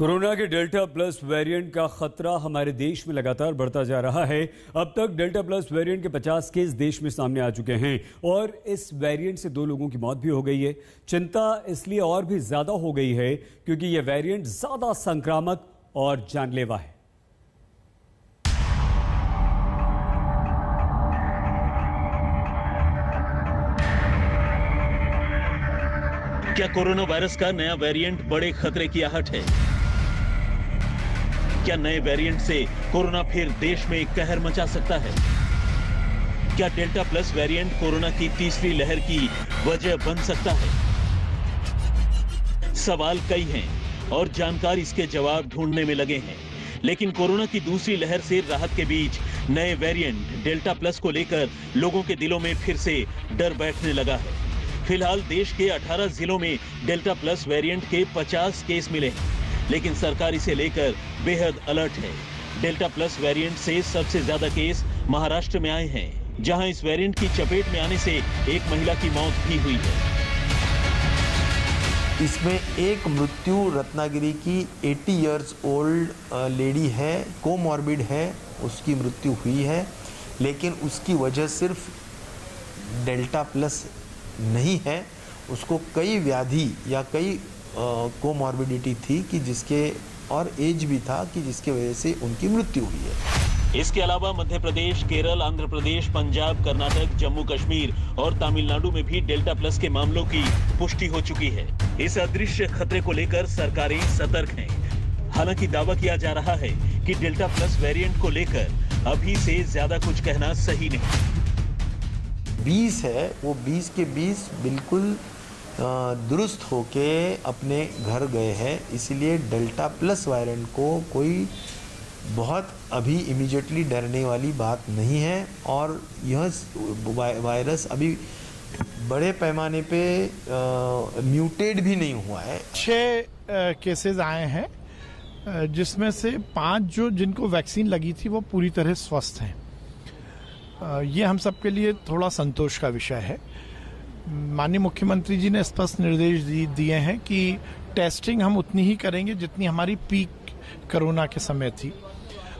Corona के delta plus variant का खतरा हमारे देश में लगातार बढ़ता जा रहा है। अब तक डेल्टा प्लस वेरिएंट के 50 केस देश में सामने आ चुके हैं और इस वेरिएंट से 2 लोगों की मौत भी हो गई है। चिंता इसलिए और भी ज्यादा हो गई है क्योंकि यह वेरिएंट ज्यादा संक्रामक और जानलेवा है। क्या कोरोना वायरस का नया वेरिएंट बड़े खतरे की आहट है? क्या नए वेरिएंट से कोरोना फिर देश में कहर मचा सकता है? क्या डेल्टा प्लस वेरिएंट कोरोना की तीसरी लहर की वजह बन सकता है? सवाल कई हैं और जानकार इसके जवाब ढूंढने में लगे हैं। लेकिन कोरोना की दूसरी लहर से राहत के बीच नए वेरिएंट डेल्टा प्लस को लेकर लोगों के दिलों में फिर से डर बैठने लगा है। फिलहाल देश के 18 जिलों में डेल्टा प्लस वेरिएंट के 50 केस मिले हैं, लेकिन सरकार इसे लेकर बेहद अलर्ट है। डेल्टा प्लस वेरिएंट से सबसे ज्यादा केस महाराष्ट्र में आए हैं, जहां इस वेरिएंट की चपेट में आने से एक महिला की मौत भी हुई है। इसमें एक मृत्यु रत्नागिरी की 80 इयर्स ओल्ड लेडी है, कोमॉर्बिड है, उसकी मृत्यु हुई है। लेकिन उसकी वजह सिर्फ डेल्टा प्लस नहीं है, उसको कई व्याधि या कई कोमॉर्बिडिटी थी कि जिसके और एज भी था कि जिसके वजह से उनकी मृत्यु हुई है। इसके अलावा मध्य प्रदेश, केरल, आंध्र प्रदेश, पंजाब, कर्नाटक, जम्मू कश्मीर और तमिलनाडु में भी डेल्टा प्लस के मामलों की पुष्टि हो चुकी है। इस अदृश्य खतरे को लेकर सरकारें सतर्क हैं। हालांकि दावा किया जा रहा है कि डेल्टा प्लस वेरिएंट को लेकर अभी से ज्यादा कुछ कहना सही नहीं। 20 है, वो 20 के 20 बिल्कुल दुरुस्त होके अपने घर गए हैं। इसलिए डेल्टा प्लस वेरिएंट को कोई बहुत अभी इमीडिएटली डरने वाली बात नहीं है और यह वायरस अभी बड़े पैमाने पे म्यूटेट भी नहीं हुआ है। 6 केसेस आए हैं, जिसमें से 5 जिनको वैक्सीन लगी थी वो पूरी तरह स्वस्थ हैं। ये हम सबके लिए थोड़ा संतोष का विषय है। माननीय मुख्यमंत्री जी ने स्पष्ट निर्देश दिए हैं कि टेस्टिंग हम उतनी ही करेंगे जितनी हमारी पीक कोरोना के समय थी,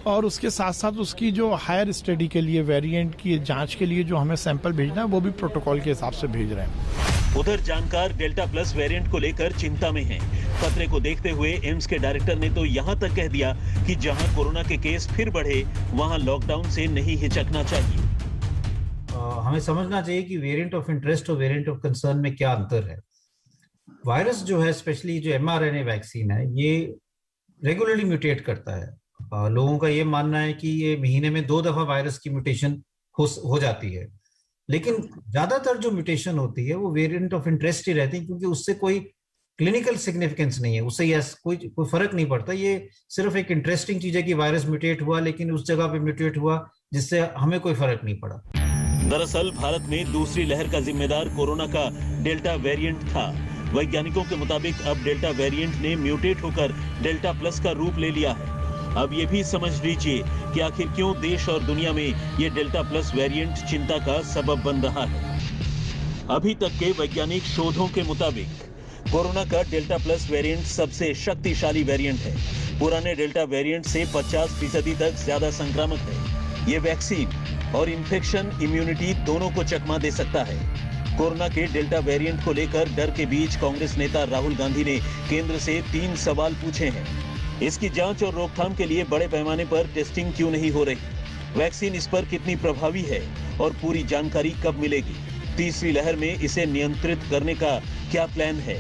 और उसके साथ साथ उसकी जो हायर स्टडी के लिए वेरिएंट की जांच के लिए जो हमें सैंपल भेजना है वो भी प्रोटोकॉल के हिसाब से भेज रहे हैं। उधर जानकार डेल्टा प्लस वेरिएंट को लेकर चिंता में हैं। खतरे को देखते हुए एम्स के डायरेक्टर ने तो यहां तक कह दिया कि जहां कोरोना के केस फिर बढ़े वहां लॉकडाउन से नहीं हिचकना चाहिए। हमें समझना चाहिए कि वेरिएंट ऑफ इंटरेस्ट और वेरिएंट ऑफ कंसर्न में क्या अंतर है। वायरस जो है, स्पेशली जो mRNA वैक्सीन है, ये रेगुलरली म्यूटेट करता है। लोगों का ये मानना है कि ये महीने में 2 दफा वायरस की म्यूटेशन हो जाती है, लेकिन ज्यादातर जो म्यूटेशन होती है वो वेरिएंट ऑफ इंटरेस्ट ही रहती है, क्योंकि उससे कोई क्लिनिकल सिग्निफिकेंस नहीं है, उससे कोई फर्क नहीं पड़ता। ये सिर्फ एक इंटरेस्टिंग चीज है कि वायरस म्यूटेट हुआ, लेकिन उस जगह पे म्यूटेट हुआ जिससे हमें कोई फर्क नहीं पड़ा। दरअसल भारत में दूसरी लहर का जिम्मेदार कोरोना का डेल्टा वेरिएंट था। वैज्ञानिकों के मुताबिक अब डेल्टा वेरिएंट ने म्यूटेट होकर डेल्टा प्लस का रूप ले लिया है। अब ये भी समझ लीजिए कि आखिर क्यों देश और दुनिया में ये डेल्टा प्लस वेरिएंट चिंता का सबब बन रहा है। अभी तक के वैज्ञानिक शोधों के मुताबिक कोरोना का डेल्टा प्लस वेरिएंट सबसे शक्तिशाली वेरिएंट है। पुराने डेल्टा वेरिएंट से 50% तक ज्यादा संक्रामक है। ये वैक्सीन और इन्फेक्शन इम्यूनिटी दोनों को चकमा दे सकता है। कोरोना के डेल्टा वेरिएंट को लेकर डर के बीच कांग्रेस नेता राहुल गांधी ने केंद्र से 3 सवाल पूछे हैं। इसकी जांच और रोकथाम के लिए बड़े पैमाने पर टेस्टिंग क्यों नहीं हो रही? वैक्सीन इस पर कितनी प्रभावी है और पूरी जानकारी कब मिलेगी? तीसरी लहर में इसे नियंत्रित करने का क्या प्लान है?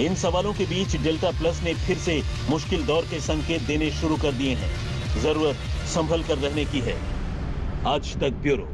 इन सवालों के बीच डेल्टा प्लस ने फिर से मुश्किल दौर के संकेत देने शुरू कर दिए हैं। जरूरत संभल कर रहने की है। आज तक ब्यूरो।